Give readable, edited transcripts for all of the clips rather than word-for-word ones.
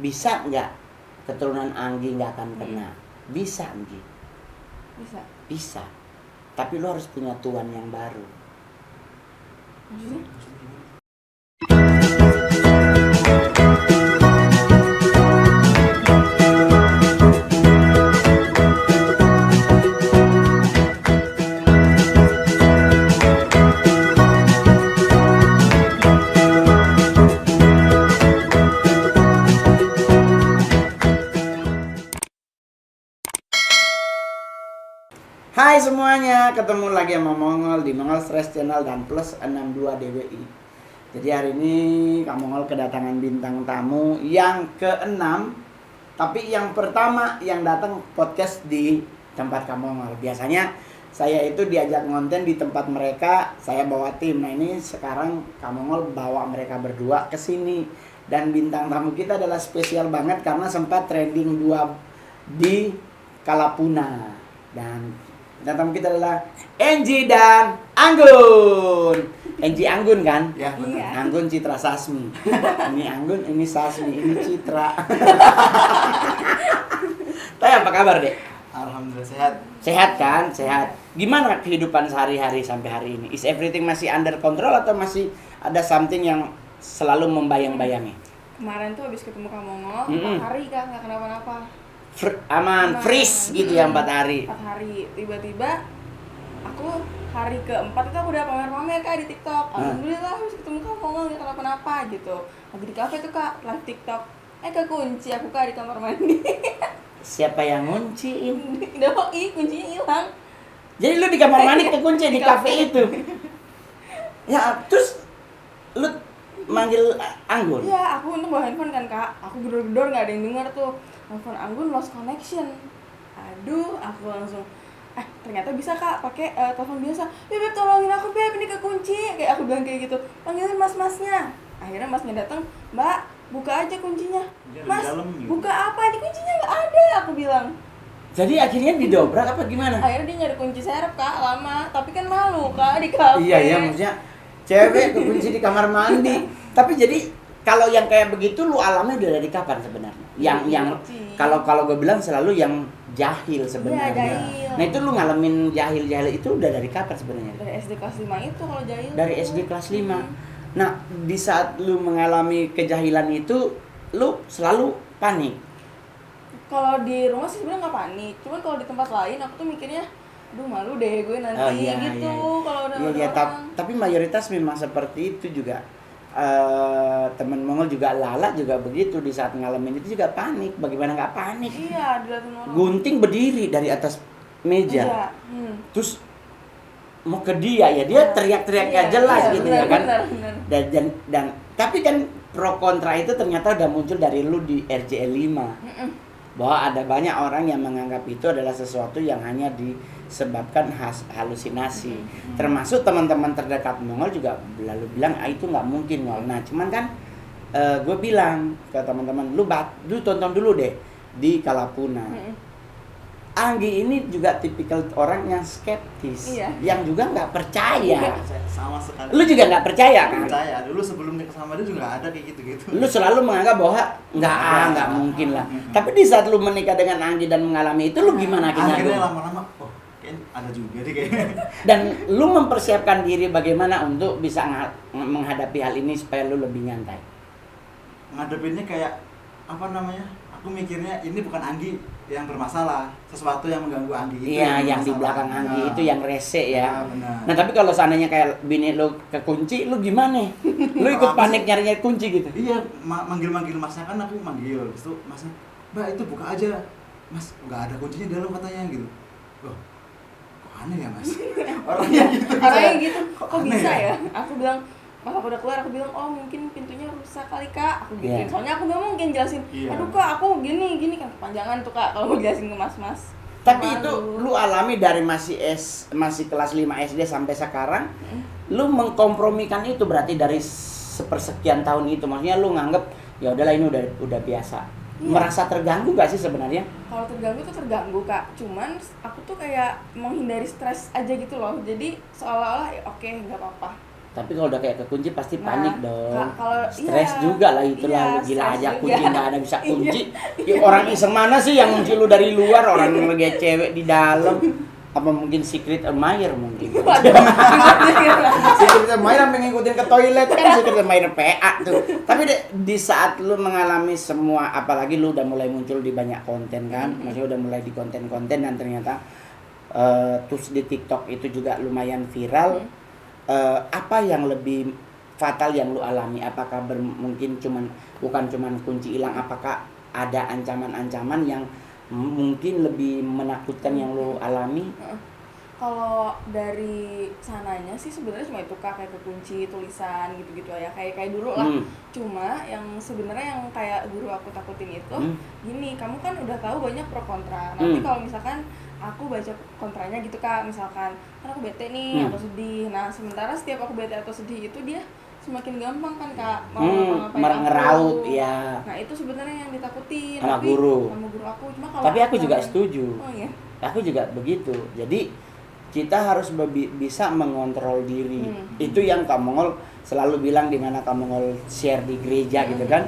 bisa nggak keturunan Anggi nggak akan kena? Bisa, Anggi. Bisa. Tapi lo harus punya tuan yang baru. Maksudnya? Hai semuanya, ketemu lagi sama Mongol di Mongol Stress Channel dan Plus 62 DWI. Jadi hari ini Kak Mongol kedatangan bintang tamu yang ke-6. Tapi yang pertama yang datang podcast di tempat Kak Mongol. Biasanya saya itu diajak ngonten di tempat mereka, saya bawa tim. Nah ini sekarang Kak Mongol bawa mereka berdua ke sini. Dan bintang tamu kita adalah spesial banget karena sempat trending 2 di Kalapuna. Dan bintang tamu kita adalah Enji dan Anggun. Enji Anggun kan? Ya, benar. Iya. Anggun Citra Sasmi. Ini Anggun, ini Sasmi, ini Citra. Tapi apa kabar, Dek? Alhamdulillah sehat. Sehat kan? Sehat. Gimana kehidupan sehari-hari sampai hari ini? Is everything masih under control atau masih ada something yang selalu membayang-bayangi? Kemarin tuh habis ketemu Kak Mongol, 4 Mm-mm. hari Kak, nggak kenapa-napa. Aman, freeze gitu ya 4 hari. 4 hari, tiba-tiba aku hari keempat itu aku udah pamer-pamer Kak di TikTok. Alhamdulillah habis ketemu Kak Mongol nggak kenapa-napa gitu. Lagi di kafe tuh Kak, live TikTok. Kekunci aku Kak di kamar mandi. Siapa yang ngunciin? Doi, kuncinya hilang. Jadi lu di kamar mandi kekunci di kafe itu. Ya, terus lu manggil Anggun. Iya, aku untung bawa handphone kan Kak. Aku gedor-gedor nggak ada yang denger tuh. Handphone Anggun lost connection. Aduh, aku langsung ternyata bisa Kak pakai telepon biasa. Beb, tolongin aku Beb, ini kekunci. Kayak aku bilang kayak gitu. Panggilin mas-masnya. Akhirnya masnya datang, Mbak, buka aja kuncinya. Dia di Mas, dalam gitu. buka apa? Di kuncinya nggak ada, aku bilang. Jadi akhirnya didobrak apa gimana? Akhirnya dia nyari kunci serep Kak, lama. Tapi kan malu Kak di kafe. Iya ya, maksudnya cewek kekunci di kamar mandi. Tapi jadi kalau yang kayak begitu lu alami udah dari kapan sebenarnya? Yang kalau gue bilang selalu yang jahil sebenarnya. Iya, jahil. Nah itu lu ngalamin jahil itu udah dari kapan sebenarnya? Dari SD kelas 5 itu kalau jahil. Dari SD kelas 5. Nah, di saat lu mengalami kejahilan itu lu selalu panik. Kalau di rumah sih sebenarnya nggak panik, cuman kalau di tempat lain aku tuh mikirnya, aduh malu deh gue nanti gitu. Kalau udah ada Iya, orang. tapi mayoritas memang seperti itu juga. Temen Mongol juga Lala juga begitu, di saat ngalamin itu juga panik. Bagaimana nggak panik? Iya, dilihatin orang. Gunting berdiri dari atas meja, Iya. terus mau ke dia ya dia teriak-teriak Iya, gak jelas iya, gitu benar, ya kan. benar. Dan tapi kan pro kontra itu ternyata udah muncul dari lu di RJL 5. Bahwa ada banyak orang yang menganggap itu adalah sesuatu yang hanya disebabkan halusinasi. Termasuk teman-teman terdekat Mongol juga lalu bilang itu nggak mungkin Mongol. Nah cuman kan gue bilang ke teman-teman lu tonton dulu deh di Kalapuna. Anggi ini juga tipikal orang yang skeptis, Iya. yang juga nggak percaya. Sama sekali. Lu juga nggak percaya kan? Percaya. Dulu sebelum nikah sama dia juga nggak ada kayak gitu-gitu. Lu selalu menganggap bahwa nggak mungkin lah. Tapi di saat lu menikah dengan Anggi dan mengalami itu, lu gimana Akhirnya akhirnya? lama-lama, kayaknya ada juga deh kayaknya. Dan lu mempersiapkan diri bagaimana untuk bisa menghadapi hal ini supaya lu lebih nyantai. Ngadepinnya kayak apa namanya? Aku mikirnya ini bukan Anggi yang bermasalah, sesuatu yang mengganggu Anggi itu. Iya, yang di bermasalah. belakang Anggi Nah, itu yang rese ya. benar. Nah tapi kalau seandainya kayak bini lu kekunci, lu gimana? Lu ikut Apa panik sih? nyari kunci gitu? Iya, manggil-manggil masnya kan aku manggil. Terus tuh masnya, Mbak itu buka aja. Mas, nggak ada kuncinya di dalam katanya gitu. Loh, kok aneh ya mas? Orangnya gitu. Orangnya gitu, kok aneh bisa ya? Aku bilang, pas aku udah keluar, aku bilang, oh mungkin pintunya rusak kali Kak. Aku gituin, Iya. soalnya aku gak mungkin jelasin. Iya. Aduh Kak, aku gini kan kepanjangan tuh Kak kalau mau jelasin ke mas-mas. Tapi Malu. itu lu alami dari masih kelas 5 SD sampai sekarang, lu mengkompromikan itu berarti dari sepersekian tahun itu. Maksudnya lu nganggep ya udahlah ini udah biasa. Iya. Merasa terganggu gak sih sebenarnya? Kalau terganggu tuh terganggu Kak, cuman aku tuh kayak menghindari stres aja gitu loh. Jadi seolah-olah ya oke nggak apa-apa. Tapi kalau udah kayak kekunci pasti Nah, panik dong. kalau Stres iya, juga lah itu iya, lah. Gila stres aja juga. kunci nggak ada bisa kunci. Ya, orang iseng mana sih yang kunci lu dari luar, orang lagi cewek di dalam. Apa mungkin secret admirer mungkin. Secret admirer pengen ngikutin ke toilet kan secret admirer PA tuh. Tapi di saat lu mengalami semua, apalagi lu udah mulai muncul di banyak konten kan, maksudnya udah mulai di konten-konten dan ternyata terus di TikTok itu juga lumayan viral. Apa yang lebih fatal yang lu alami? Apakah mungkin bukan cuman kunci hilang, apakah ada ancaman-ancaman yang mungkin lebih menakutkan yang lu alami? Kalau dari sananya sih sebenarnya cuma itu Kak, kayak kekunci tulisan gitu-gitu ya, kayak dulu lah. Cuma yang sebenarnya yang kayak guru aku takutin itu gini, kamu kan udah tahu banyak pro kontra. Nanti kalau misalkan aku baca kontranya gitu Kak, misalkan kan aku bete nih atau sedih. Nah, sementara setiap aku bete atau sedih itu dia semakin gampang kan Kak mau ngapain ngeraut aku. ya. Nah, itu sebenarnya yang ditakutin Sama guru. sama guru aku. Cuma kalau Tapi aku juga setuju. Oh iya. Aku juga begitu. Jadi kita harus bisa mengontrol diri. Itu yang Kak Mongol selalu bilang di mana Kak Mongol share di gereja gitu kan.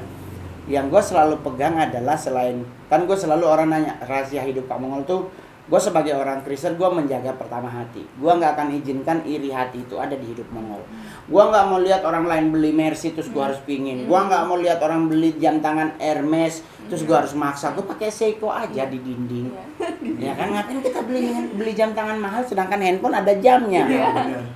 Yang gue selalu pegang adalah selain kan gue selalu orang nanya rahasia hidup Kak Mongol tuh, gue sebagai orang Kristen gue menjaga pertama hati. Gue nggak akan izinkan iri hati itu ada di hidup Mongol. Gue nggak mau lihat orang lain beli Mercy terus gue harus pingin. Gue nggak mau lihat orang beli jam tangan Hermes terus gue harus maksa. Gue pakai Seiko aja di dinding. Ya kan, ngapain kita beli jam tangan mahal sedangkan handphone ada jamnya.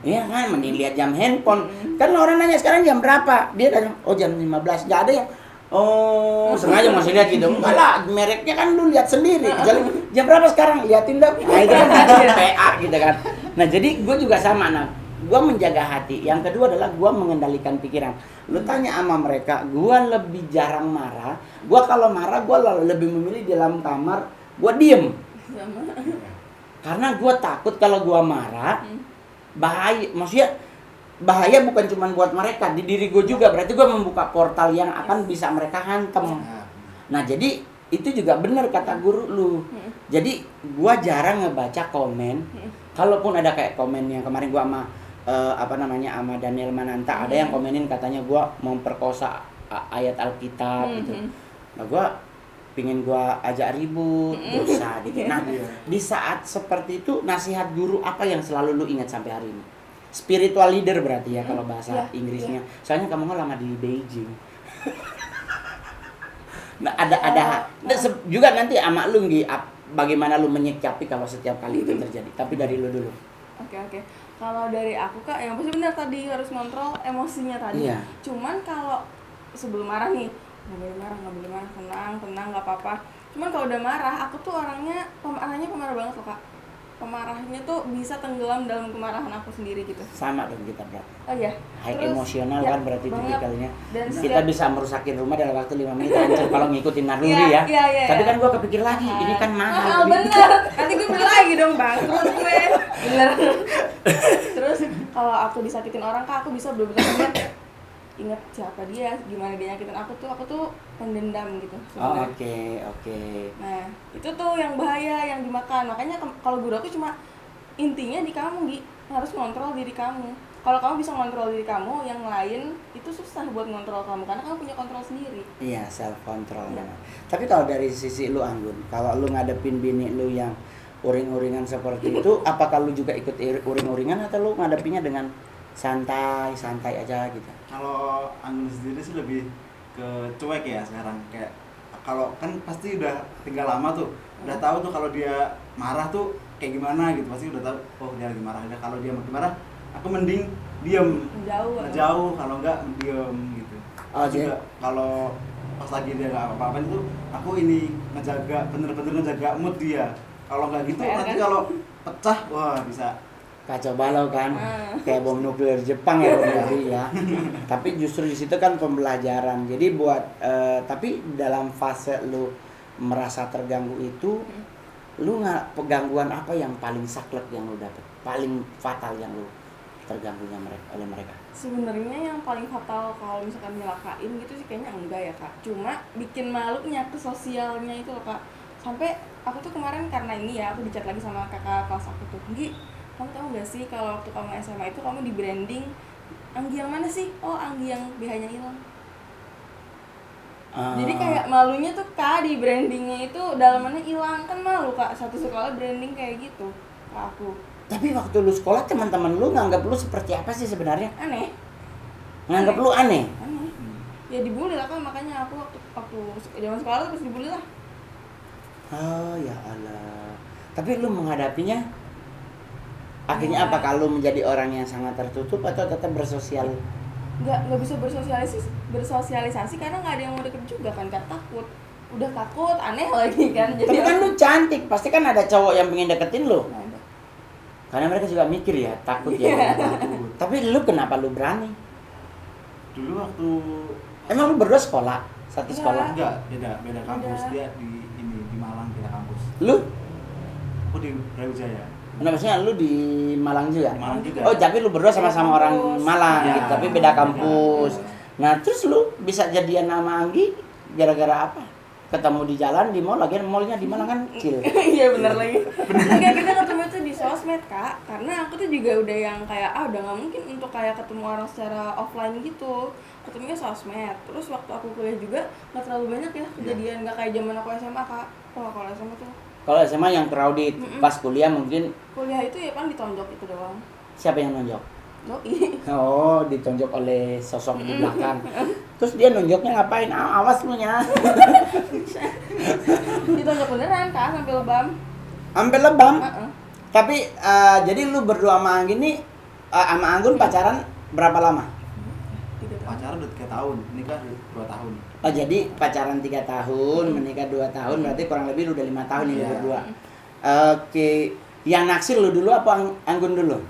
Iya kan, mending lihat jam handphone. Kan orang nanya sekarang jam berapa? Dia tanya, oh jam 15. Nggak ada ya. Oh, sengaja masih lihat gitu. Enggak lah, mereknya kan lu lihat sendiri. Jam berapa sekarang? Liatin dah. Nah, itu kan PA gitu kan. Nah, jadi gue juga sama. Nah, gue menjaga hati. Yang kedua adalah gue mengendalikan pikiran. Lu tanya sama mereka, gue lebih jarang marah. Gue kalau marah, gue lebih memilih di dalam kamar, gue diem. Karena gue takut kalau gue marah, bahaya. Maksudnya bahaya bukan cuma buat mereka, di diri gue juga. Berarti gue membuka portal yang akan bisa mereka hantem. Nah, jadi itu juga benar kata guru lu. Jadi gue jarang ngebaca komen. Kalaupun ada kayak komen yang kemarin gue sama sama Daniel Mananta, ada yang komenin katanya gue memperkosa ayat Alkitab gitu. Nah, gue pingin gue ajak ribut, dosa gitu. Nah, di saat seperti itu nasihat guru apa yang selalu lu ingat sampai hari ini? Spiritual leader berarti ya kalau bahasa Inggrisnya. Soalnya kamu lama di Beijing. Nah, ada juga nanti sama lu Nggi, bagaimana lu menyikapi kalau setiap kali itu terjadi. Tapi dari lu dulu. Oke. Kalau dari aku Kak, yang pasti benar tadi harus kontrol emosinya tadi. Iya. Cuman kalau sebelum marah nih, nggak boleh marah, tenang, nggak apa-apa. Cuman kalau udah marah, aku tuh orangnya pemarah banget loh Kak. Pemarahnya tuh bisa tenggelam dalam kemarahan aku sendiri gitu. Sama dong kita berarti. Oh iya. High Terus, emosional ya, kan berarti tipikalnya. Kita bisa merusakin rumah dalam waktu 5 menit hancur kalau ngikutin naluri ya. Iya. Tapi kan gua kepikir lagi, ini kan mahal. Bener. Nanti gue beli lagi dong bangkrut gue. Bener. Terus kalau aku disakitin orang Kak, aku bisa bener-bener ingat siapa dia, gimana dia nyakitin aku tuh pendendam gitu Oh, sebenarnya. oke. Nah, itu tuh yang bahaya yang dimakan. Makanya kalau guru aku cuma intinya di kamu, Gi. Harus ngontrol diri kamu. Kalau kamu bisa ngontrol diri kamu, yang lain itu susah buat ngontrol kamu karena kamu punya kontrol sendiri. Iya, self control. Ya. Tapi kalau dari sisi lu Anggun, kalau lu ngadepin bini lu yang uring-uringan seperti itu, apakah lu juga ikut uring-uringan atau lu ngadepinnya dengan santai aja gitu? Kalau Anggun sendiri sih lebih ke cuek ya sekarang. Kayak kalau kan pasti udah tinggal lama tuh, udah tahu tuh kalau dia marah tuh kayak gimana gitu. Pasti udah tahu, oh dia lagi marah. Kalau dia makin marah, aku mending diem, jauh. Kalau enggak diem gitu. Juga kalau pas lagi dia nggak apa-apa itu, aku ini bener-bener ngejaga mood dia. Kalau nggak gitu nanti kalau pecah, wah bisa kacau balau kan, kayak bom nuklir Jepang ya berarti ya. Tapi justru di situ kan pembelajaran. Jadi tapi dalam fase lu merasa terganggu itu, lu nggak gangguan apa yang paling saklek yang lu dapet, paling fatal yang lu terganggunya oleh mereka? Sebenarnya yang paling fatal kalau misalkan nyelakain gitu sih kayaknya enggak ya Kak. Cuma bikin malunya ke sosialnya itu loh Kak. Sampai aku tuh kemarin karena ini ya, aku dicat lagi sama kakak kelas aku tuh, Nggi, kamu tahu nggak sih kalau waktu kamu SMA itu kamu di branding Anggi yang mana sih? Oh, Anggi yang BH-nya hilang. Ah. Jadi kayak malunya tuh Kak, di brandingnya itu dalamannya hilang. Kan malu Kak, satu sekolah branding kayak gitu ke aku. Tapi waktu lu sekolah teman-teman lu nganggap lu seperti apa sih sebenarnya? Aneh. Nganggap lu aneh. Aneh. Ya dibully lah kan, makanya aku waktu zaman sekolah tuh pasti dibully lah. Oh ya Allah. Tapi lu menghadapinya akhirnya Ya. apa, kalau menjadi orang yang sangat tertutup atau tetap bersosial? Nggak bisa bersosialisasi karena nggak ada yang mau deket juga kan, Kak, takut. Udah takut, aneh lagi kan. Tapi kan lu cantik, pasti kan ada cowok yang pengen deketin lu. Nggak ada. Karena mereka juga mikir ya, takut ya. Takut. Tapi lu kenapa lu berani? Dulu waktu Emang lu berdua sekolah? Satu Iya. sekolah? enggak, beda kampus. Beda. Dia di Malang, beda kampus. Lu? Aku di Brawijaya. Nah, maksudnya lu di Malang juga? Di Malang juga. Oh, tapi lu berdua sama-sama orang Kampus. Malang Iya. gitu, tapi beda kampus. Beda. Nah, terus lu bisa jadian sama Anggi gara-gara apa? Ketemu di jalan, di mall, lagi mallnya di mana kan kecil. Iya bener lagi. Enggak, kita ketemu tuh di sosmed Kak, karena aku tuh juga udah yang kayak udah nggak mungkin untuk kayak ketemu orang secara offline gitu. Ketemunya sosmed. Terus waktu aku kuliah juga nggak terlalu banyak ya kejadian, nggak kayak zaman aku SMA Kak. Kalau SMA tuh Kalau SMA yang crowded, pas kuliah mungkin kuliah itu ya kan ditonjok itu doang. siapa yang nonjok? Doi. Oh, ditonjok oleh sosok di belakang. Terus dia nunjuknya ngapain? Awas lu nya. Ditonjok beneran Kak sampai lebam. Sampai lebam. Heeh. Tapi jadi lu berdua sama Anggi nih, sama Anggun pacaran berapa lama? 3 tahun. Pacaran udah 3 tahun, nikah 2 tahun. Oh, jadi pacaran 3 tahun, menikah 2 tahun, berarti kurang lebih lu udah 5 tahun ini Iya. berdua. Oke, yang naksir lu dulu apa Anggun dulu?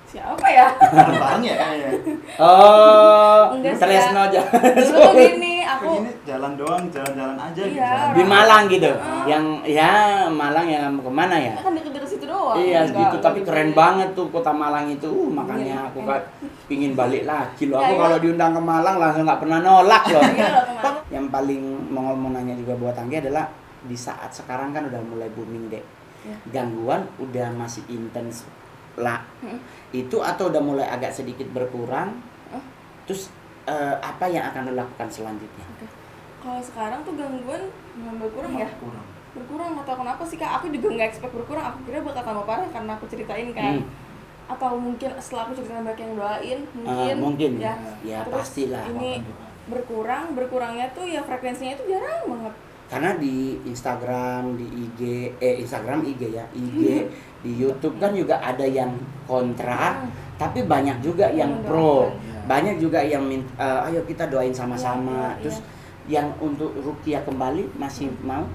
Siapa ya? Bareng ya kayaknya. Oh, Enggak sih, Tresno aja. Dulu tuh gini, Aku aku gini jalan doang, jalan-jalan aja gitu. Iya, Di Malang gitu. Heeh. Yang ya Malang yang kemana ya? kan deket-deket situ doang. Iya Enggak, gitu, tapi enggak keren gitu. banget tuh kota Malang itu. Makanya Iya, aku enak. kan pingin balik lagi loh. Ya, Aku iya. kalau diundang ke Malang langsung nggak pernah nolak loh. Iya loh, teman. Yang paling mau nanya juga buat Anggi adalah di saat sekarang kan udah mulai booming deh. Iya. Gangguan udah masih intens lah. Heeh. Itu atau udah mulai agak sedikit berkurang? Heeh. Terus apa yang akan lo lakukan selanjutnya? Oke. Kalau sekarang tuh gangguan berkurang ya? Kurang. Berkurang atau kenapa sih Kak? Aku juga nggak expect berkurang. Aku kira bakal tambah parah karena aku ceritain kan. Atau mungkin setelah aku ceritain banyak yang doain, Mungkin ya. ya Terus pastilah. Ini berkurangnya tuh ya frekuensinya itu jarang banget. Karena di Instagram, di IG, Instagram IG ya, IG, di YouTube kan juga ada yang kontra, tapi banyak juga yang Yang pro, mendoakan. banyak juga yang ayo kita doain sama-sama. Iya, Terus yang untuk Rukia kembali masih mau?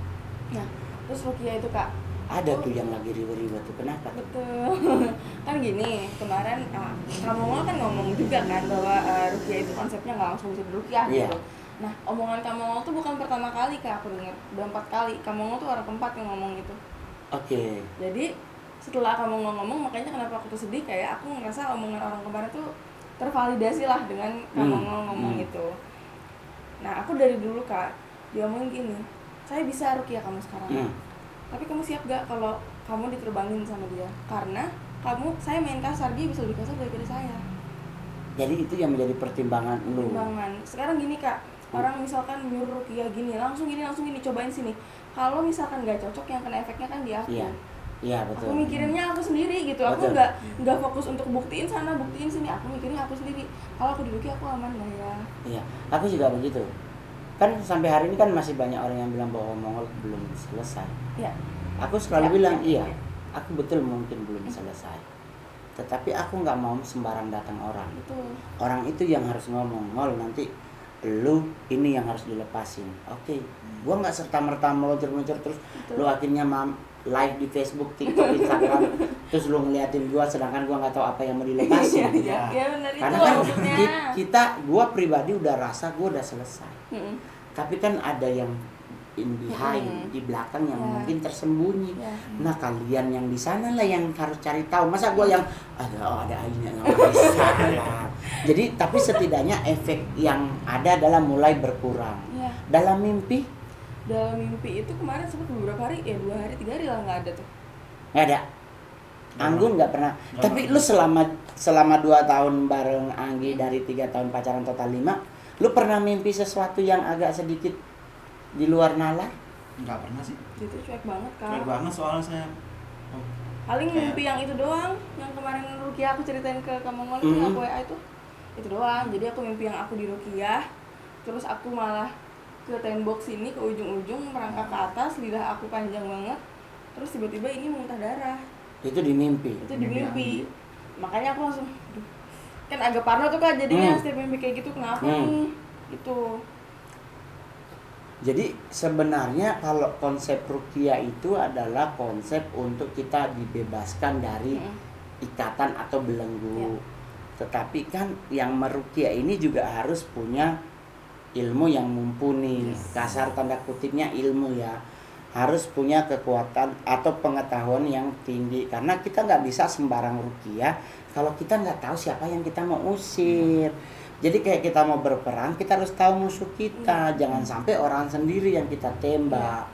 Nah, terus Rukia itu Kak, Ada tuh yang lagi riwa-riwa tuh, kenapa tuh? betul. Kan gini, kemarin kamu kan ngomong juga kan bahwa Rukia itu konsepnya nggak langsung bisa berukiah Iya. gitu. Nah, omongan kamu tuh bukan pertama kali Kak aku dengar, udah 4 kali. Kamu tuh orang keempat yang ngomong itu. Oke. Jadi setelah kamu ngomong, makanya kenapa aku tuh sedih, kayak aku ngerasa omongan orang kemarin tuh tervalidasi lah dengan kamu ngomong itu. Nah, aku dari dulu Kak, diomongin gini, saya bisa Rukia kamu sekarang. Tapi kamu siap gak kalau kamu diterbangin sama dia? Karena saya main kasar, dia bisa lebih kasar daripada saya. Jadi itu yang menjadi pertimbangan lu. Pertimbangan. Sekarang gini Kak, orang misalkan nyuruh Rukia gini, langsung gini, cobain sini. Kalau misalkan gak cocok, yang kena efeknya kan di aku. Iya. Iya betul. Aku mikirinnya aku sendiri gitu. Aku Betul. nggak fokus untuk buktiin sana, buktiin sini. Aku mikirin aku sendiri. Kalau aku di Rukia aku aman gak ya? Iya, aku juga begitu. Kan sampai hari ini kan masih banyak orang yang bilang bahwa Mongol belum selesai. Iya. Aku selalu Ya, bilang ya, iya, ya. aku betul mungkin belum selesai. Tetapi aku nggak mau sembarang datang orang. Betul. Orang itu yang harus ngomong, Ngol nanti lu ini yang harus dilepasin. Oke, gua nggak serta merta meluncur terus Betul. lu akhirnya live di Facebook, TikTok, Instagram, terus lu ngeliatin gua sedangkan gua nggak tahu apa yang mau dilepasin. Iya, iya benar itu Karena kan maksudnya. gua pribadi udah rasa gua udah selesai. Mm-mm. Tapi kan ada yang in behind, di belakang yang Ya. mungkin tersembunyi. Ya. Nah kalian yang di sana lah yang harus cari tahu. Masa gue yang ada airnya nggak bisa. Jadi tapi setidaknya efek yang ada adalah mulai berkurang. Ya. Dalam mimpi Dalam mimpi itu kemarin sempat beberapa hari, 2 hari 3 hari lah nggak ada tuh. nggak ada. Anggun nggak pernah. Nggak Tapi pernah. lu selama 2 tahun bareng Anggi dari 3 tahun pacaran total 5, lu pernah mimpi sesuatu yang agak sedikit di luar nalar? Nggak pernah sih. Itu cuek banget kak. Cuek banget soalnya saya. Oh, Paling Kayak- mimpi yang itu doang, yang kemarin Rukiah aku ceritain ke kamu ngomong Mhm. yang aku WA itu doang. Jadi aku mimpi yang aku di Rukiah, terus aku malah ke tembok sini, ke ujung-ujung merangkak ke atas, lidah aku panjang banget, terus tiba-tiba ini muntah darah. Itu di mimpi. Itu di Mimpi mimpi. Makanya aku langsung, "Duh." Kan agak parno tuh kak, jadinya setiap mimpi kayak gitu kenapa nih? Gitu. Jadi sebenarnya kalau konsep ruqyah itu adalah konsep untuk kita dibebaskan dari ikatan atau belenggu. Tetapi kan yang meruqyah ini juga harus punya ilmu yang mumpuni. Yes. Kasar tanda kutipnya ilmu ya. Harus punya kekuatan atau pengetahuan yang tinggi. Karena kita nggak bisa sembarang ruqyah kalau kita nggak tahu siapa yang kita mau usir. Jadi kayak kita mau berperang, kita harus tahu musuh kita. Jangan sampai orang sendiri yang kita tembak.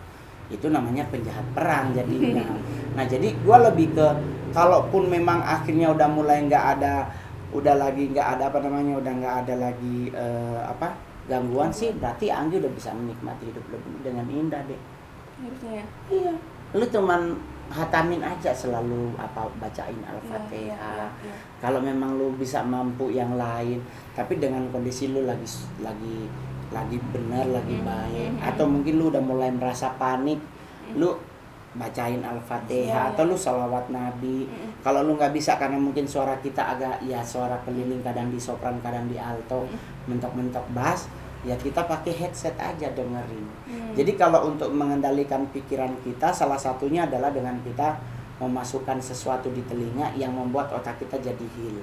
Itu namanya penjahat perang jadinya. Nah jadi gue lebih ke, kalaupun memang akhirnya udah mulai nggak ada, udah nggak ada lagi gangguan sih, berarti Anggi udah bisa menikmati hidup lebih dengan indah deh. Harusnya ya. Iya. Lu cuman hatamin aja selalu bacain Al-Fatihah. Iya. Kalau memang lu bisa mampu yang lain, tapi dengan kondisi lu lagi benar, lagi baik, atau mungkin lu udah mulai merasa panik, lu bacain Al-Fatihah atau lu sholawat Nabi. Kalau lu nggak bisa karena mungkin suara kita agak suara keliling, kadang di sopran, kadang di alto, mentok-mentok bass, ya kita pakai headset aja dengerin. Jadi kalau untuk mengendalikan pikiran kita, salah satunya adalah dengan kita memasukkan sesuatu di telinga yang membuat otak kita jadi heal.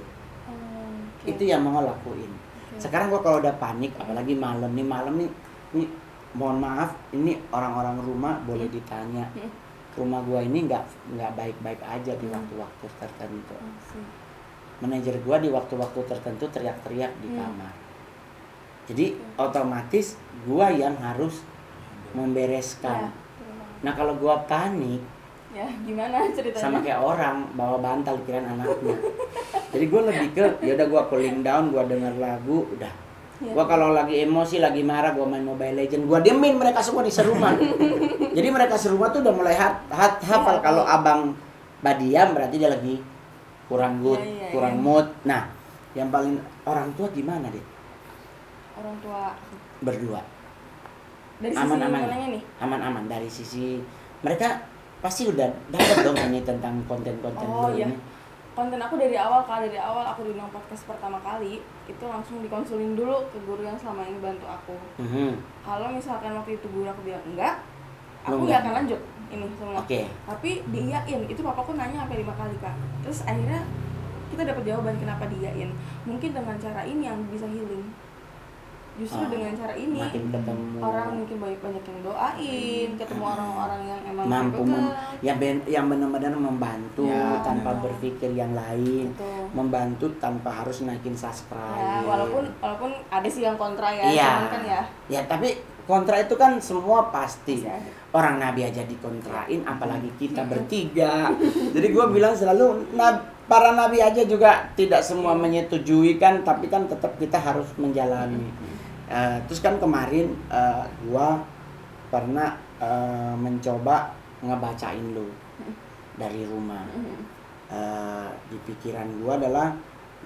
Itu yang mau lakuin. Sekarang gua kalau udah panik, apalagi malam nih, mohon maaf, ini orang-orang rumah boleh ditanya. Rumah gua ini nggak baik-baik aja di waktu-waktu tertentu. Manajer gua di waktu-waktu tertentu teriak-teriak di kamar. Jadi otomatis gua yang harus membereskan. Nah kalau gua panik, Ya gimana ceritanya? sama kayak orang bawa bantal kirain anaknya. Jadi gue lebih ke, ya udah gue cooling down, gue denger lagu, udah. Gue kalau lagi emosi, lagi marah, gue main Mobile Legend, gue diemin mereka semua di serumah. Jadi mereka serumah tuh udah mulai hafal kalau abang badiam berarti dia lagi kurang good, kurang mood. Nah, yang paling orang tua gimana deh? Orang tua Berdua. dari sisi Aman-aman. mananya nih? Aman-aman dari sisi mereka pasti udah dapat dong ini tentang konten-konten Oh lu iya. ini. Konten aku dari awal aku diundang podcast pertama kali itu langsung dikonsulin dulu ke guru yang selama ini bantu aku. Kalau misalkan waktu itu guru aku bilang enggak, aku nggak akan lanjut ini semua. Oke. Tapi diiyain, itu papaku nanya sampai 5 kali kak. Terus akhirnya kita dapat jawaban kenapa diiyain. Mungkin dengan cara ini yang bisa healing. Justru dengan cara ini makin ketemu orang mungkin banyak yang doain, ketemu orang-orang yang emang mampu deket. yang benar-benar membantu Ya, tanpa berpikir yang lain, Gitu. membantu tanpa harus naikin subscribe. Ya, walaupun ada sih yang kontra ya, Iya. cuman kan ya. Ya tapi kontra itu kan semua pasti. Pasti ada. Orang Nabi aja dikontrain, apalagi kita bertiga. Jadi gue bilang selalu, para Nabi aja juga tidak semua menyetujui kan, tapi kan tetap kita harus menjalani. Terus kan kemarin gua pernah mencoba ngebacain lu dari rumah. Di pikiran gua adalah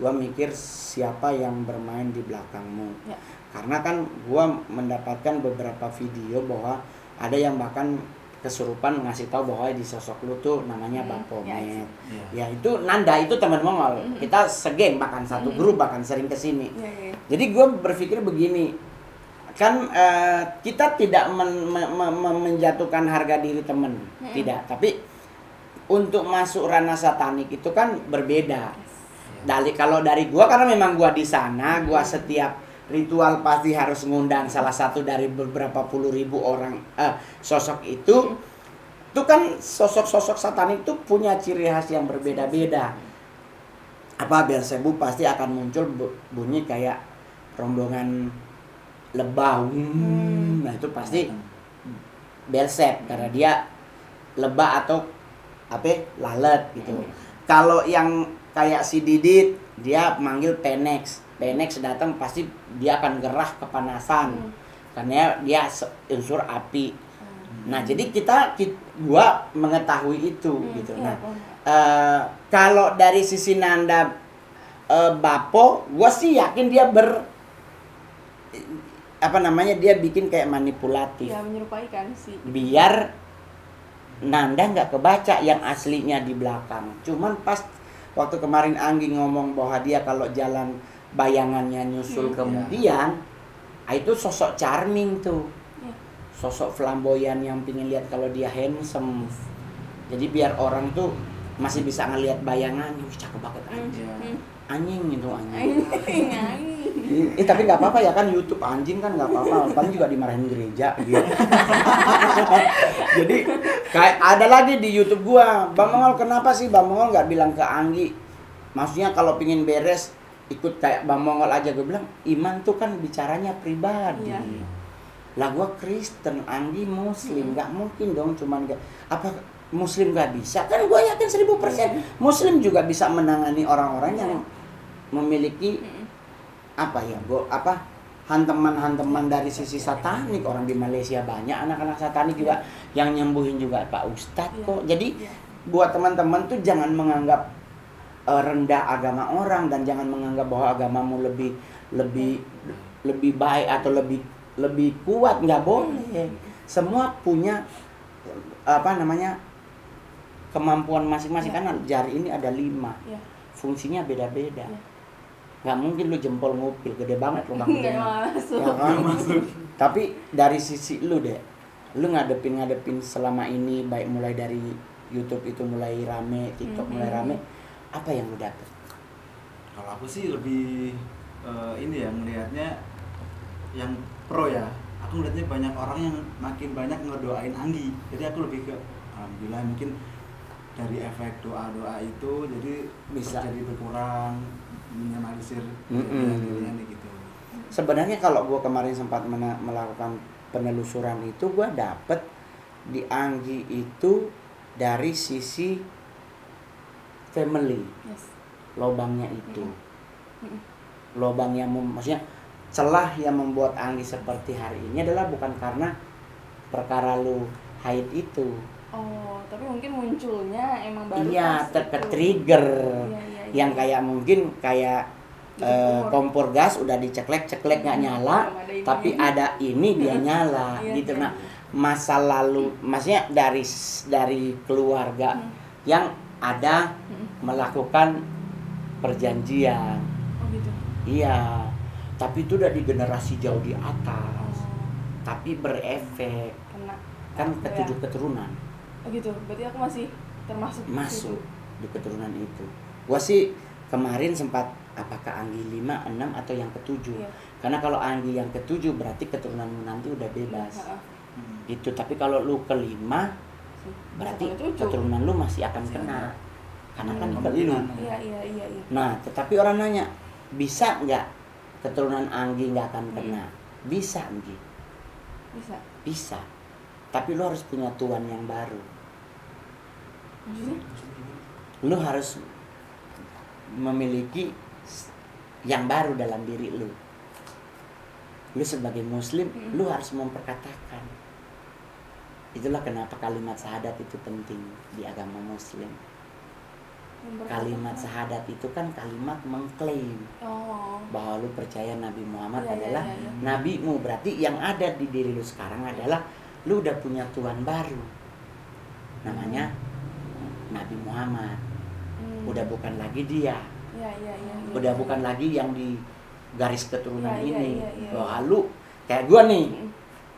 gua mikir siapa yang bermain di belakangmu. Ya. Karena kan gua mendapatkan beberapa video bahwa ada yang bahkan kesurupan ngasih tahu bahwa di sosok lu tuh namanya Baphomet. Ya itu Nanda, itu teman Mongol. Kita segeng bahkan satu grup, bahkan sering kesini. Iya. Jadi gue berpikir begini, kan kita tidak menjatuhkan harga diri temen, tidak. Tapi untuk masuk ranah satanik itu kan berbeda. Kalau dari gue, karena memang gue di sana, gue setiap ritual pasti harus ngundang salah satu dari beberapa puluh ribu orang sosok itu. Itu kan sosok-sosok satanik itu punya ciri khas yang berbeda-beda. Beelzebub pasti akan muncul bunyi kayak rombongan lebah. Nah itu pasti Beelzebub karena dia lebah atau lalat gitu. Kalau yang kayak si Didit, dia manggil Penex. Penex datang pasti dia akan gerah kepanasan. Karena dia unsur api. Nah, jadi gua mengetahui itu gitu. Iya, Nah, paham. kalau dari sisi Nanda Bapo, gua sih yakin dia dia bikin kayak manipulatif. Ya menyerupai kan sih. Biar Nanda nggak kebaca yang aslinya di belakang. Cuman pas waktu kemarin Anggi ngomong bahwa dia kalau jalan bayangannya nyusul kemudian, itu sosok charming tuh. Iya. Sosok flamboyan yang pingin lihat kalau dia handsome. Jadi biar orang tuh masih bisa ngelihat bayangannya, wih cakep banget anjing. Anjing itu anjing. Tapi nggak apa-apa ya kan, YouTube anjing kan nggak apa-apa. Paling juga dimarahin gereja gitu. Jadi kayak ada lagi di YouTube gua, Bang Mongol kenapa sih Bang Mongol nggak bilang ke Anggi? Maksudnya kalau pingin beres ikut kayak Bang Mongol aja. Gue bilang iman tuh kan bicaranya pribadi. Iya. Lah gua Kristen, Anggi Muslim, nggak mungkin dong cuman apa Muslim nggak bisa? Kan gua yakin 1000% Muslim juga bisa menangani orang-orang yang memiliki hanteman dari sisi satanik. Orang di Malaysia banyak anak-anak satanik juga yang nyembuhin juga Pak Ustadz kok. Jadi buat teman-teman tuh jangan menganggap rendah agama orang dan jangan menganggap bahwa agamamu lebih baik atau lebih kuat. Nggak boleh. Semua punya kemampuan masing-masing. Karena jari ini ada 5. Fungsinya beda-beda. Nggak mungkin lu jempol ngupil gede banget lu Nggak masuk. Tapi dari sisi lu deh, lu ngadepin selama ini, baik mulai dari YouTube itu mulai rame, TikTok mulai rame, apa yang lu dapet? Kalau aku sih lebih melihatnya yang pro ya. Aku melihatnya banyak orang yang makin banyak ngedoain Anggi. Jadi aku lebih ke alhamdulillah, mungkin dari efek doa-doa itu jadi Bisa jadi berkurang, minimalisir dirinya gitu. Sebenarnya kalau gue kemarin sempat melakukan penelusuran itu, gue dapet di Anggi itu dari sisi family. Lobangnya itu, lobang yang maksudnya celah yang membuat Anggi seperti hari ini adalah bukan karena perkara lu haid itu. Oh, tapi mungkin munculnya emang baru. Iya, trigger. Yang kayak mungkin kompor gas udah diceklek nggak nyala, tapi ada ini dia nyala gitu. Nah, masa lalu, maksudnya dari keluarga yang ada melakukan perjanjian. Oh gitu. Iya, tapi itu udah di generasi jauh di atas, tapi berefek kan ke 7 keturunan. Oh gitu, berarti aku masih termasuk masuk di keturunan itu. Gua sih kemarin sempat apakah Anggi 5, 6 atau yang ke-7. Karena kalau Anggi yang ke-7 berarti keturunanmu nanti udah bebas. Gitu. Tapi kalau lu ke-5 berarti keturunan lu masih akan kena. Karena kan ke lu. Iya. Nah, tetapi orang nanya, bisa nggak keturunan Anggi nggak akan kena? Bisa, Anggi. Bisa. Tapi lu harus punya tuan yang baru. Maksudnya? Lu harus memiliki yang baru dalam diri lu. Lu sebagai muslim, lu harus memperkatakan. Itulah kenapa kalimat syahadat itu penting di agama muslim. Kalimat syahadat itu kan kalimat mengklaim bahwa lu percaya Nabi Muhammad adalah nabimu. Berarti yang ada di diri lu sekarang adalah lu udah punya Tuhan baru, namanya Nabi Muhammad. Udah bukan lagi dia. Udah bukan lagi yang di garis keturunan ini. Bahwa lu kayak gua nih.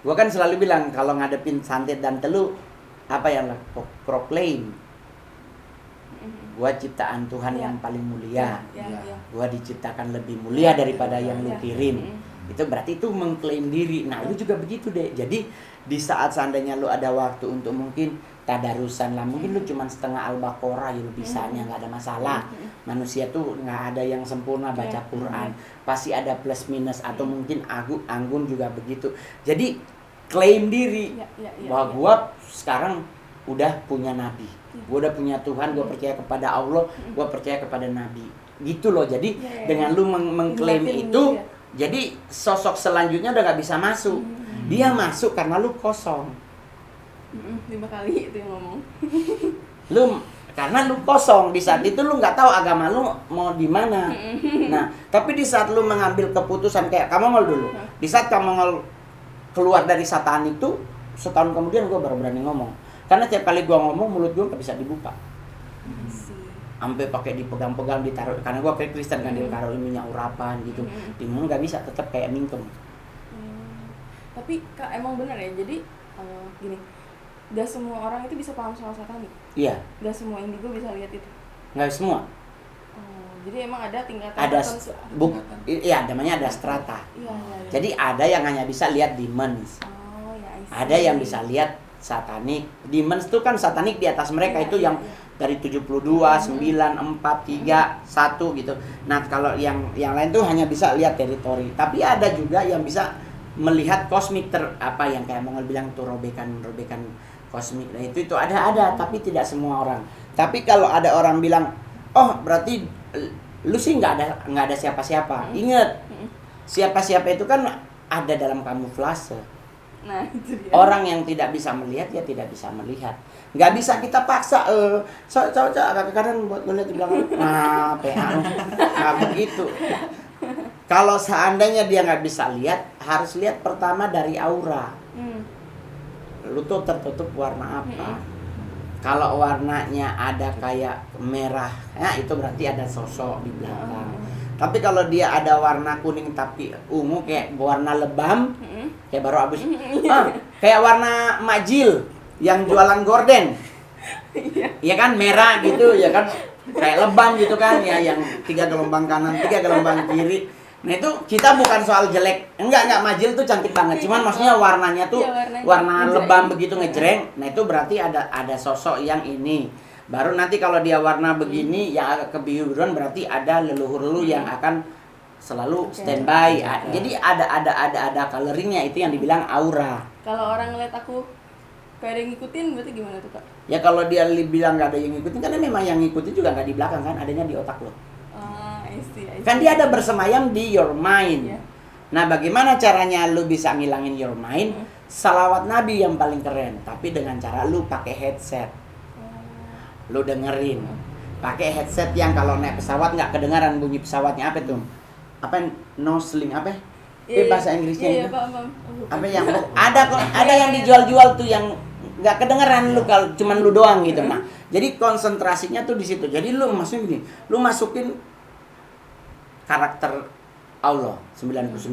Gua kan selalu bilang kalau ngadepin santet dan telu, apa yang proklaim? Gua ciptaan Tuhan yang paling mulia. Gua diciptakan lebih mulia daripada yang lu kirim. Itu berarti itu mengklaim diri. Nah, lu juga begitu deh. Jadi di saat seandainya lu ada waktu untuk mungkin tadarusan lah, mungkin lu cuma setengah Al-Baqarah ya lu bisanya, nggak ada masalah. Manusia tuh nggak ada yang sempurna baca Quran, pasti ada plus minus. Atau mungkin Anggun juga begitu. Jadi klaim diri bahwa gua sekarang udah punya nabi, gue udah punya Tuhan, gue percaya kepada Allah, gue percaya kepada nabi, gitu loh. Jadi dengan lu mengklaim Dilatih itu, ya. jadi sosok selanjutnya udah nggak bisa masuk. Dia masuk karena lu kosong. 5 kali itu yang ngomong. Karena lu kosong di saat itu, lu nggak tahu agama lu mau di mana. Nah, tapi di saat lu mengambil keputusan kayak Kamongol dulu, di saat Kamongol keluar dari Satan itu, setahun kemudian gue baru berani ngomong. Karena tiap kali gue ngomong, mulut gue nggak bisa dibuka. Sampai pakai dipegang-pegang, ditaruh. Karena gue kayak Kristen kan, ditaruh minyak urapan gitu. Di mulut nggak bisa, tetap kayak mingkem. Tapi Kak, emang benar ya, jadi gini, gak semua orang itu bisa paham soal satanik. Iya. Gak semua indigo bisa lihat itu. Nggak semua. Jadi emang ada tingkatan Ada tertentu. iya, namanya ada strata. Iya. Jadi ada yang hanya bisa lihat demons. Oh ya, I see. Ada yang bisa lihat satanik. Demons itu kan satanik di atas mereka, Iya, itu iya, yang dari 72, 9, 4, 3, 1 gitu. Nah, kalau yang lain tuh hanya bisa lihat teritori. Tapi ada juga yang bisa melihat kosmik apa yang kayak Mongol bilang tuh robekan kosmik. Nah, itu ada, tapi tidak semua orang. Tapi kalau ada orang bilang, "Oh, berarti lu sih nggak ada siapa-siapa." Ingat, siapa-siapa itu kan ada dalam kamuflase. Nah, itu dia. Orang yang tidak bisa melihat, ya tidak bisa melihat. Nggak bisa kita paksa, cowok agak kanan buat ngeliat di belakang. Nah, PA. Nah, begitu. Kalau seandainya dia nggak bisa lihat, harus lihat pertama dari aura. Lu tuh tertutup warna apa? Kalau warnanya ada kayak merah, ya itu berarti ada sosok di belakang. Tapi kalau dia ada warna kuning tapi ungu kayak warna lebam, kayak baru abis, kayak warna majil yang jualan gorden, ya kan merah gitu, ya kan kayak lebam gitu kan, ya yang 3 gelombang kanan, 3 gelombang kiri. Nah itu kita bukan soal jelek, enggak majil tuh cantik banget, cuman maksudnya warnanya tuh warna lebam begitu ngejreng. Nah itu berarti ada sosok yang ini. Baru nanti kalau dia warna begini yang agak kebiruan berarti ada leluhur lu yang akan selalu standby. Jadi ada coloringnya, itu yang dibilang aura. Kalau orang ngeliat aku kayak ada yang ngikutin, berarti gimana tuh Kak? Ya kalau dia bilang nggak ada yang ngikutin, karena memang yang ngikutin juga nggak di belakang kan, adanya di otak lo. I see. Kan dia ada bersemayam di your mind. Yeah. Nah, bagaimana caranya lu bisa ngilangin your mind? Salawat Nabi yang paling keren, tapi dengan cara lu pakai headset. Lu dengerin. Pakai headset yang kalau naik pesawat nggak kedengaran bunyi pesawatnya, apa tuh? Apa nosling apa? Bahasa Inggrisnya itu. Paham. Apa yang ada yang dijual-jual tuh yang nggak kedengeran lu kalau cuman lu doang gitu. Nah, jadi konsentrasinya tuh di situ. Jadi lu masukin gini, lu masukin karakter Allah 99.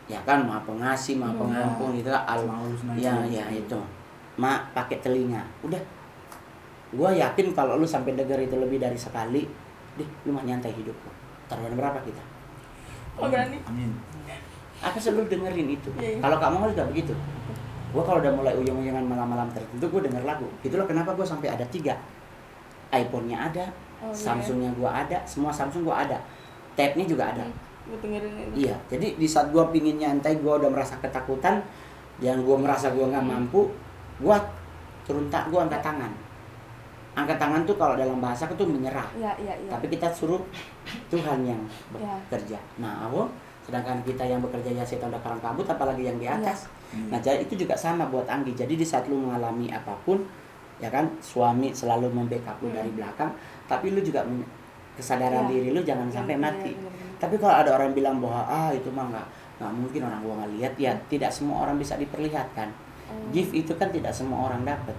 Ya kan, Maha Pengasih, Maha Pengampun gitu kan. Ya itu. Pakai telinga. Udah. Gua yakin kalau lu sampai denger itu lebih dari sekali, lu mah nyantai hidup lu. Taruhan berapa kita? Oh, berani. Amin. Apa selalu dengerin itu? Iya. Kalau kamu juga begitu. Gua kalau udah mulai uyung-uyungan malam-malam tertentu, gua denger lagu. Itulah kenapa gua sampai ada 3. iPhone-nya ada, Samsung-nya gua ada, semua Samsung gua ada. Tab-nya juga ada. Gua dengerin itu. Iya, jadi di saat gua pingin nyantai, gua udah merasa ketakutan, yang gua merasa gua nggak mampu, gua gua angkat tangan. Angkat tangan tuh kalau dalam bahasa tuh menyerah. Iya. Tapi kita suruh Tuhan yang bekerja. Nah, sedangkan kita yang bekerja ya setan udah kalang kabut, apalagi yang di atas. Nah, jadi itu juga sama buat Anggi. Jadi di saat lu mengalami apapun, ya kan, suami selalu membackup lu dari belakang, tapi lu juga kesadaran diri lu jangan sampai mati. Tapi kalau ada orang bilang bahwa itu mah nggak mungkin, orang gua nggak lihat, ya tidak semua orang bisa diperlihatkan. Gift itu kan tidak semua orang dapat.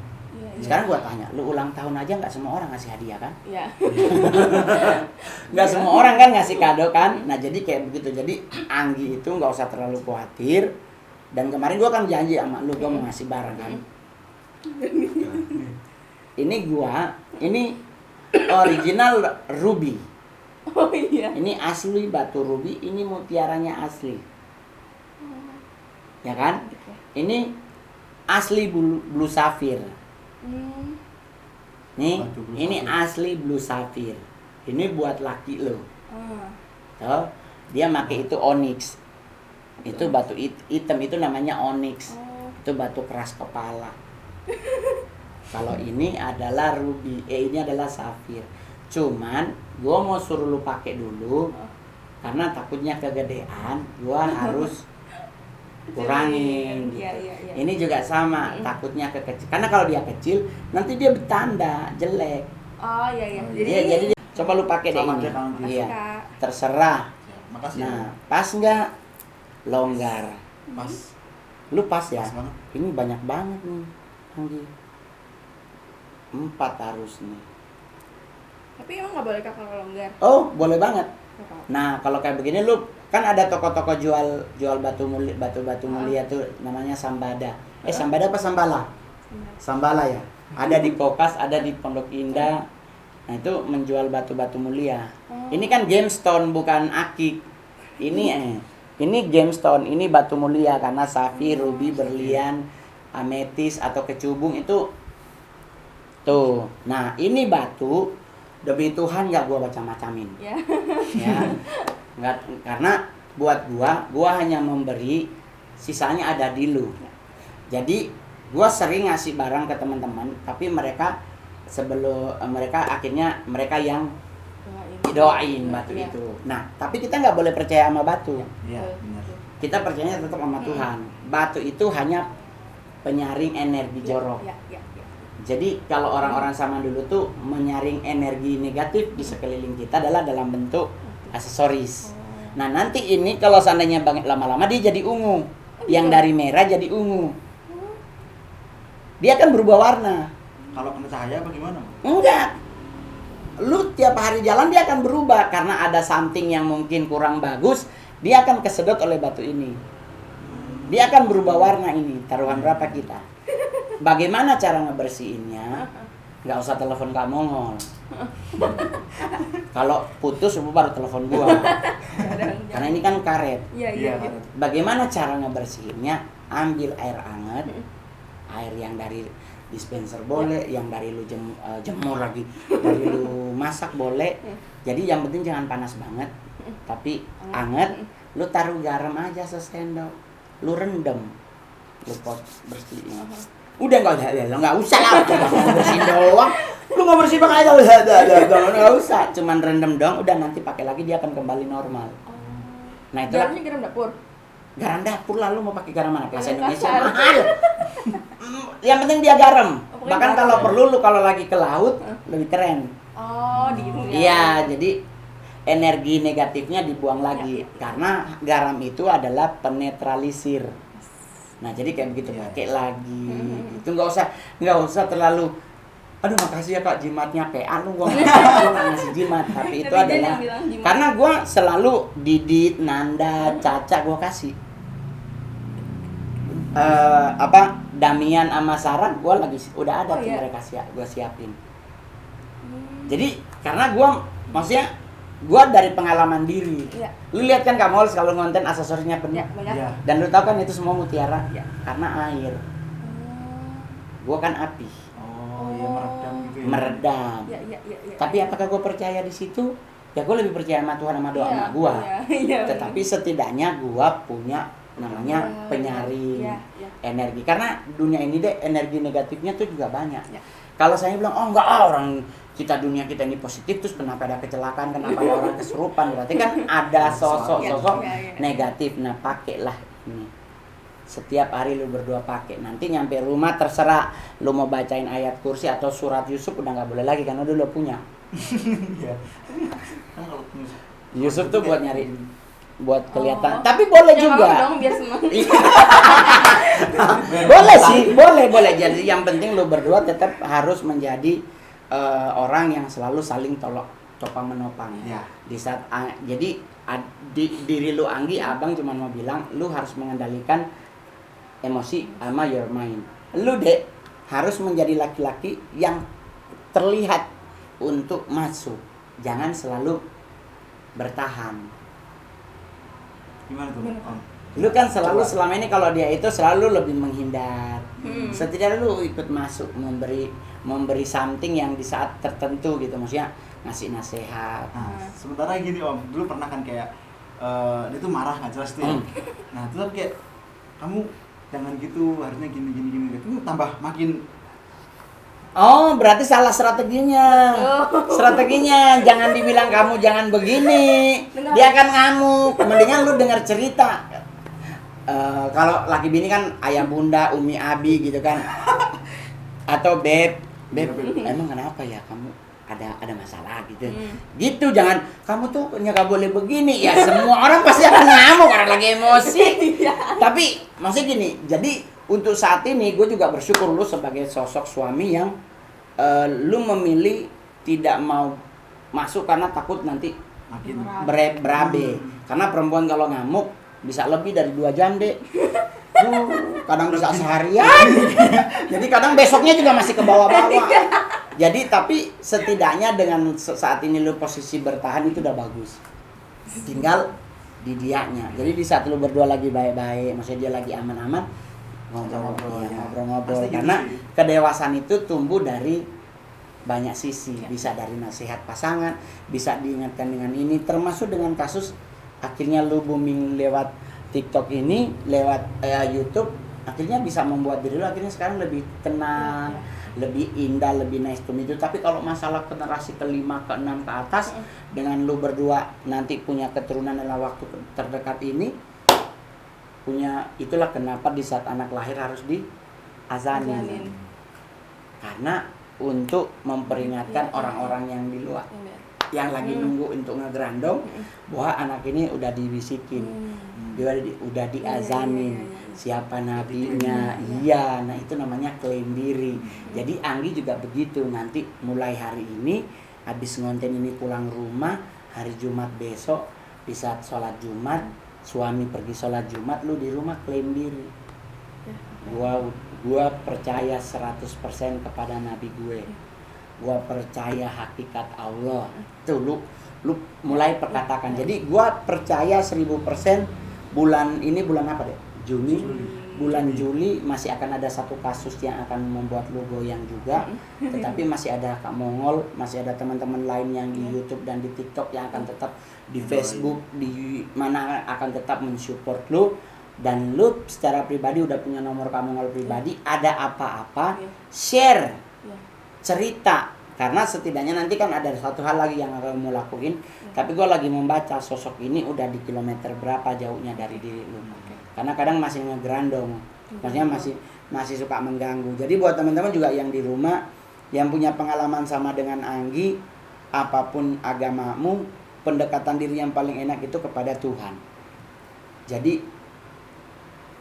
Sekarang gua tanya, lu ulang tahun aja nggak semua orang ngasih hadiah kan? Iya. Nggak semua orang kan ngasih kado kan? Nah jadi kayak begitu. Jadi Anggi itu nggak usah terlalu khawatir. Dan kemarin gua kan janji sama lu, gua mau ngasih barang kan. Ini original ruby. Oh iya. Ini asli batu ruby, ini mutiaranya asli. Ya kan? Ini asli blue sapphire. Nih, ini asli blue sapphire. Ini buat laki lo. Tuh, dia pakai itu onyx. Itu batu hitam itu namanya onyx. Itu batu keras kepala. Kalau ini adalah ruby, ini adalah safir. Cuman gua mau suruh lu pakai dulu karena takutnya kegedean, gua harus kurangin gitu. Iya. Ini juga sama, takutnya kekecil. Karena kalau dia kecil, nanti dia bertanda jelek. Oh iya. Jadi coba lu pakai deh Sama ini. aja, Kang. Makasih, Iya. Kak. Terserah. Makasih. Nah, pas nggak? Longgar. Pas. Lu pas ya? Pas banget. Ini banyak banget nih, Anggi. 4 harus nih. Tapi emang nggak boleh Kak kalau longgar. Oh, boleh banget. Nggak apa-apa. Nah, kalau kayak begini lu kan ada toko-toko jual batu mulia tuh namanya Sambada. Sambada apa Sambala? Sambala ya. Ada di Kokas, ada di Pondok Indah. Nah, itu menjual batu-batu mulia. Ini kan gemstone bukan akik. Ini gemstone, ini batu mulia karena safir, ruby, berlian, ametis atau kecubung itu tuh. Nah, ini batu demi Tuhan nggak gua macam-macamin. Ya. Ya. Nggak, karena buat gua hanya memberi, sisanya ada di lu. Jadi gua sering ngasih barang ke teman-teman, tapi mereka akhirnya mereka yang doain batu Iya. itu. Nah, tapi kita nggak boleh percaya sama batu. Iya, benar. Kita percaya tetap sama Tuhan. Batu itu hanya penyaring energi jorok. Ya. Jadi kalau orang-orang zaman dulu tuh menyaring energi negatif di sekeliling kita adalah dalam bentuk aksesoris. Nah, nanti ini kalau seandainya banget lama-lama dia jadi ungu. Yang dari merah jadi ungu. Dia akan berubah warna. Kalau kena cahaya apa gimana? Enggak. Lu tiap hari jalan dia akan berubah karena ada something yang mungkin kurang bagus, dia akan kesedot oleh batu ini. Dia akan berubah warna ini. Taruhan berapa kita? Bagaimana cara ngebersihinnya? Nggak usah telepon Kak Mongol. Kalau putus baru telepon gua. Karena ini kan karet. Iya. Bagaimana cara ngebersihinnya? Ambil air hangat, air yang dari dispenser boleh, yang dari lu jemur lagi, dari lu masak boleh. Jadi yang penting jangan panas banget, tapi hangat. Lu taruh garam aja sesendok, lu rendam, lu pot bersihin. Udah nggak usah lah, cuma bersihin doang. Lu nggak bersih pakai aja, nggak usah, cuman rendam doang. Udah nanti pakai lagi dia akan kembali normal. Nah itu Garamnya garam dapur. garam dapur, lalu mau pakai garam mana? Kelas Garam Indonesia kasar. mahal. Yang penting dia garam. Oh, pokoknya Bahkan garam kalau ya? perlu lu kalau lagi ke laut lebih keren. Oh, gitu ya. Iya, jadi energi negatifnya dibuang lagi karena garam itu adalah penetralisir. Nah, jadi kayak begitu pakai lagi. Itu nggak usah terlalu aduh makasih ya Kak jimatnya PA lu gua nggak ngasih jimat, tapi itu Netizen adalah yang bilang jimat. karena gua selalu Didit, Nanda, Caca gua kasih. Damian sama Sarah gua lagi udah ada Oh, tuh iya. mereka gua siapin. Jadi karena gua maksudnya gua dari pengalaman diri. Iya. Lu lihat kan kamu kalau ngonten aksesorisnya penuh. Ya, banyak. Iya. Dan lu tahu kan itu semua mutiara Iya. karena air. Gua kan api, Oh, iya meredam gitu ya. meredam. Iya. Tapi apakah gua percaya di situ? Ya gua lebih percaya sama Tuhan sama doa sama gua. Iya. Tetapi setidaknya gua punya namanya Iya, penyaring iya. energi, karena dunia ini deh energi negatifnya tuh juga banyak. Iya. Kalau saya bilang oh enggak orang dunia kita ini positif terus kenapa ada kecelakaan, kenapa ada orang kesurupan, berarti kan ada sosok-sosok Iya. negatif. Nah pakailah ini setiap hari lu berdoa pakai, nanti nyampe rumah terserah lu mau bacain ayat kursi atau surat Yusuf udah nggak boleh lagi karena udah lu punya. Iya. Kan kalau Yusuf tuh buat nyari, buat kelihatan, Oh. tapi boleh Ya, juga. mau dong biar seneng. Boleh sih, boleh. Jadi yang penting lu berdua tetap harus menjadi orang yang selalu saling topang menopang. Ya. Di saat jadi diri lu Anggi, abang cuma mau bilang lu harus mengendalikan emosi sama your mind. Lu Dek harus menjadi laki-laki yang terlihat untuk masuk. Jangan selalu bertahan. Gimana tuh? Gimana, Pak? Om? Lu kan selalu Coba. selama ini kalau dia itu selalu lebih menghindar. Hmm. Setidaknya lu ikut masuk, memberi something yang di saat tertentu gitu, maksudnya ngasih nasihat. Nah, sementara gini Om, dulu pernah kan kayak dia tuh marah nggak jelas tuh. Ya. Nah, terus kayak kamu jangan gitu, harusnya gini. Itu tambah makin Oh, berarti salah strateginya. Strateginya jangan dibilang kamu jangan begini. Dengar. Dia akan ngamuk. Mendingan lu dengar cerita. Kalau laki bini kan ayah bunda, umi abi gitu kan. Atau beb, emang kenapa ya kamu ada masalah gitu. Gitu jangan kamu tuh nggak boleh begini. Ya semua orang pasti akan ngamuk orang lagi emosi. Tapi maksudnya gini, jadi untuk saat ini gue juga bersyukur lu sebagai sosok suami yang lu memilih tidak mau masuk karena takut nanti Makin berabe. Karena perempuan kalau ngamuk bisa lebih dari 2 jam deh. Kadang bisa seharian. Jadi kadang besoknya juga masih ke bawah-bawah. Jadi tapi setidaknya dengan saat ini lu posisi bertahan itu udah bagus. Tinggal di dianya. Jadi di saat lu berdua lagi baik-baik, maksudnya dia lagi aman-aman, ngobrol-ngobrol. Pasti gitu Karena sih. kedewasaan itu tumbuh dari banyak sisi. Bisa dari nasihat pasangan, bisa diingatkan dengan ini, termasuk dengan kasus akhirnya lu booming lewat TikTok ini, lewat YouTube, akhirnya bisa membuat diri lu akhirnya sekarang lebih tenang, lebih indah, lebih nice to meet you. Tapi kalau masalah generasi ke-5, ke-6 ke atas, dengan lu berdua nanti punya keturunan dalam waktu terdekat ini, itulah kenapa di saat anak lahir harus diazanin. Karena untuk memperingatkan orang-orang yang di luar, yang lagi nunggu untuk ngegerandong, bahwa anak ini udah dibisikin, dia udah diazanin, siapa nabinya. Iya, nah itu namanya klaim diri. Jadi Anggi juga begitu, nanti mulai hari ini habis ngonten ini pulang rumah, hari Jumat besok di saat sholat Jumat, suami pergi sholat Jumat, lu di rumah klaim diri. Gua percaya 100% kepada nabi gue. Gua percaya hakikat Allah. Tuh lu mulai perkatakan. Jadi gua percaya 1000% bulan ini bulan apa deh? Juni. Bulan Juli masih akan ada satu kasus yang akan membuat lu goyang juga. Tetapi masih ada Kak Mongol, masih ada teman-teman lain yang di YouTube dan di TikTok yang akan tetap di Facebook, di mana akan tetap mensupport lu. Dan lu secara pribadi udah punya nomor Kak Mongol pribadi, ada apa-apa share cerita. Karena setidaknya nanti kan ada satu hal lagi yang akan mau lakuin. Tapi gue lagi membaca sosok ini udah di kilometer berapa jauhnya dari diri lu. Karena kadang masih ngegerandong, maksudnya masih suka mengganggu. Jadi buat teman-teman juga yang di rumah, yang punya pengalaman sama dengan Anggi, apapun agamamu, pendekatan diri yang paling enak itu kepada Tuhan. Jadi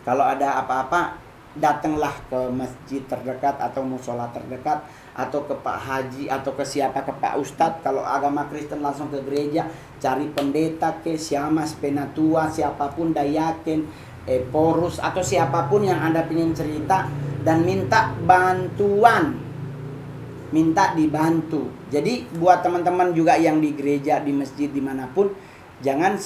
kalau ada apa-apa, datanglah ke masjid terdekat atau musola terdekat, atau ke Pak Haji, atau ke siapa, ke Pak Ustadz. Kalau agama Kristen langsung ke gereja, cari pendeta ke Syamas, Penatua, siapapun, Dayaken, Porus, atau siapapun yang Anda ingin cerita, dan minta bantuan, minta dibantu. Jadi buat teman-teman juga yang di gereja, di masjid, dimanapun, jangan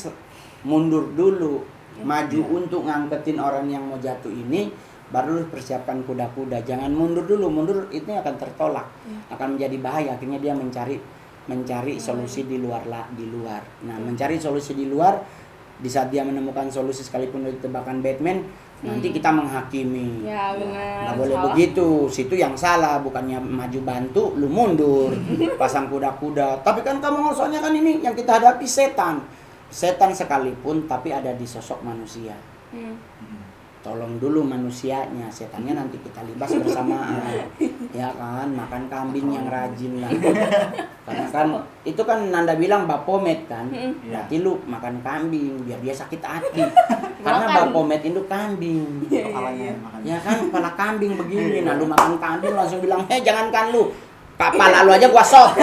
mundur dulu, maju untuk ngangketin orang yang mau jatuh ini, baru persiapkan kuda-kuda. Jangan mundur dulu, mundur itu akan tertolak, akan menjadi bahaya. Akhirnya dia mencari solusi di luar. Nah, mencari solusi di luar, di saat dia menemukan solusi sekalipun dari tebakan Batman, nanti kita menghakimi. Ya benar. Nggak boleh begitu, situ yang salah, bukannya maju bantu, lu mundur, pasang kuda-kuda. Tapi kan kamu soalnya kan ini yang kita hadapi setan sekalipun, tapi ada di sosok manusia. Tolong dulu manusianya, setannya nanti kita libas bersamaan. Ya kan, makan kambing yang rajin lah. Karena kan itu kan Nanda bilang Bapomet kan, berarti lu makan kambing biar dia sakit hati. Karena Bapomet itu kambing. kepalanya makan. Ya kan, kepala kambing begini. Nah lu makan kambing langsung bilang, jangankan lu, kepala lu aja gua sok.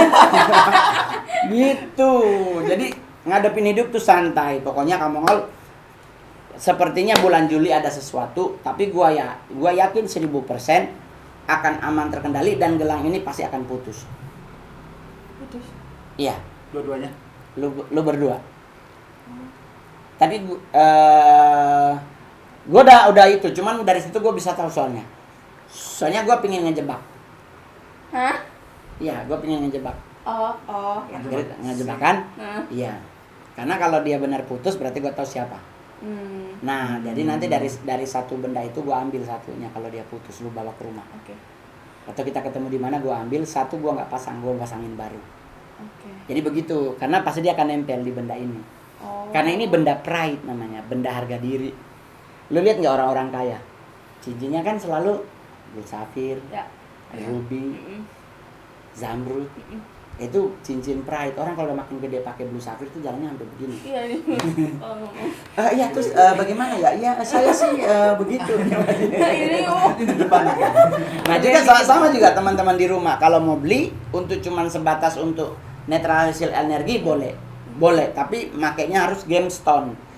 Gitu. Jadi ngadepin hidup tuh santai. Pokoknya kamu ngol, sepertinya bulan Juli ada sesuatu, tapi gua yakin 1000% akan aman terkendali dan gelang ini pasti akan putus. Iya, Dua-duanya. lu berdua. Tapi gua udah itu, cuman dari situ gua bisa tahu soalnya. Soalnya gua pengen ngejebak. Hah? Iya, gua pengen ngejebak. Oh. Ngejebak kan? Iya. Karena kalau dia benar putus berarti gua tahu siapa. Nah, jadi nanti dari satu benda itu gua ambil satunya kalau dia putus, lu bawa ke rumah. Oke. atau kita ketemu di mana gue ambil, satu gue nggak pasang, gue pasangin baru. Oke. Jadi begitu, karena pasti dia akan nempel di benda ini. Oh. Karena ini benda pride namanya, benda harga diri. Lu lihat nggak orang-orang kaya, cincinnya kan selalu blue safir, Ya. ruby, Mm-mm. zamrud. Mm-mm. Itu cincin pride. Orang kalau udah makin gede pakai blue safir tuh jalannya sampai begini. Iya nih. Kalau ngomong. Iya terus bagaimana ya? Iya saya sih begitu. Ini Ini di depan ya. Nah juga sama juga teman-teman di rumah. Kalau mau beli untuk cuman sebatas untuk netralisir energi boleh. Tapi makainya harus gemstone.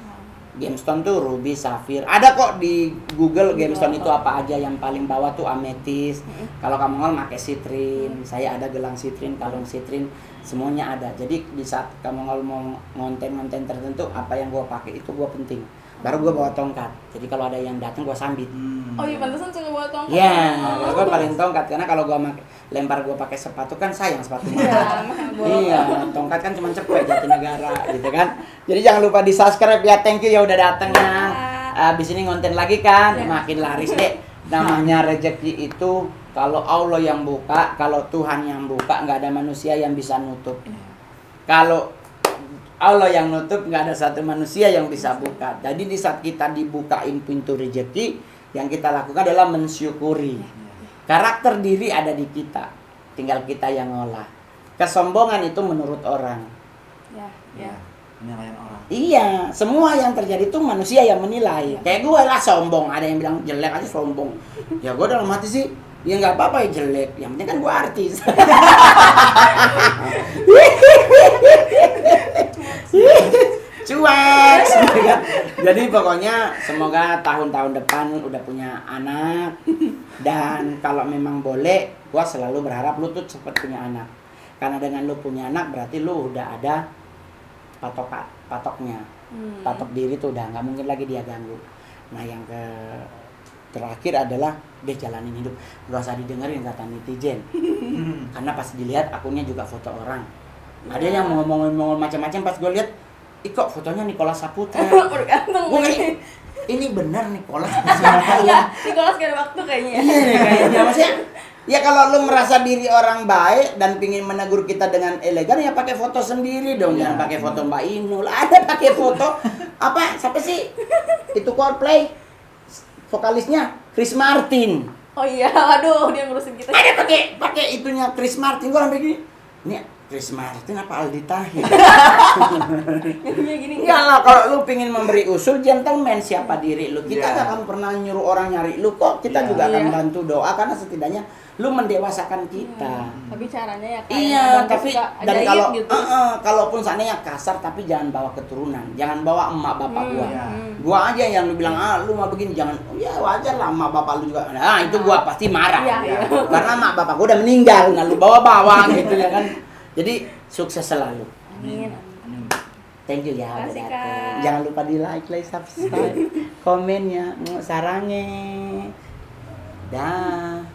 Gemstone tuh ruby, safir. Ada kok di Google gemstone itu apa aja. Yang paling bawah tuh ametis. Kalau kamu mau pakai sitrin, saya ada gelang sitrin, kalung sitrin, semuanya ada. Jadi di saat kamu mau ngonten tertentu, apa yang gua pakai itu gua penting. Baru gua bawa tongkat. Jadi kalau ada yang datang gua sambit. Oh iya, pantesan suka bawa tongkat. Ya, gua paling tongkat karena kalau gua lempar gua pakai sepatu kan sayang sepatunya. Iya, makanya bawa. Iya, tongkat kan cuma cepet Jatinegara gitu kan. Jadi jangan lupa di subscribe ya, thank you ya udah datang ya. Abis ini ngonten lagi kan, Ya. makin laris deh. Namanya rezeki itu kalau Allah yang buka, kalau Tuhan yang buka, nggak ada manusia yang bisa nutup. Kalau Allah yang nutup, nggak ada satu manusia yang bisa buka. Jadi di saat kita dibukain pintu rezeki, yang kita lakukan adalah mensyukuri. Karakter diri ada di kita, tinggal kita yang ngolah. Kesombongan itu menurut orang. Ya. Penilaian orang. Iya, semua yang terjadi itu manusia yang menilai. Kayak gue lah sombong, ada yang bilang jelek aja sombong. Ya gue dalam hati sih, ya nggak apa-apa ya jelek. Yang penting kan gue artis. Cuek. Jadi pokoknya semoga tahun-tahun depan udah punya anak. Dan kalau memang boleh, gue selalu berharap lu tuh cepet punya anak. Karena dengan lu punya anak berarti lu udah ada patoknya. Patok diri tuh udah nggak mungkin lagi dia ganggu. Nah yang terakhir adalah deh jalanin hidup, gak usah didengerin kata netizen. Karena pas dilihat akunnya juga foto orang. Ada yang ngomong macam-macam, pas gue lihat kok fotonya Nicholas Saputra. Udah ganteng. Gue ini benar Nicholas. Iya, Nicholas gak ada waktu kayaknya. Iya nih kayaknya, maksudnya ya kalau lu merasa diri orang baik dan pingin menegur kita dengan elegan, ya pakai foto sendiri dong, jangan pakai foto Mbak Inul. Ada pakai foto apa? Siapa sih? Itu Coldplay vokalisnya Chris Martin. Oh iya, aduh dia ngurusin kita. Ada pakai itunya Chris Martin. Gua sampai gini. Ini Chris Martin apa Aldi Tahir? Jadinya gini. Enggak lah, kalau lu pingin memberi usul, gentleman siapa diri lu. Kita Iya. gak akan pernah nyuruh orang nyari lu kok. Kita Iya. juga akan Iya. bantu doa karena setidaknya lu mendewasakan kita. Tapi caranya ya kayak Iya, abang tapi suka dan ajaib kalau gitu. kalaupun seandainya kasar, tapi jangan bawa keturunan, jangan bawa emak bapak gua. Iya. Gua aja yang lu bilang lu mah begini, jangan. Ya wajar lah emak bapak lu juga. Nah, itu gua pasti marah. Iya, iya. Karena emak bapak gua udah meninggal, nah lu bawa-bawa gitu ya kan. Jadi sukses selalu. Amin. Thank you ya udah Makasih, datang. Kak. Jangan lupa di like, subscribe, komennya, sarangnya. Dah.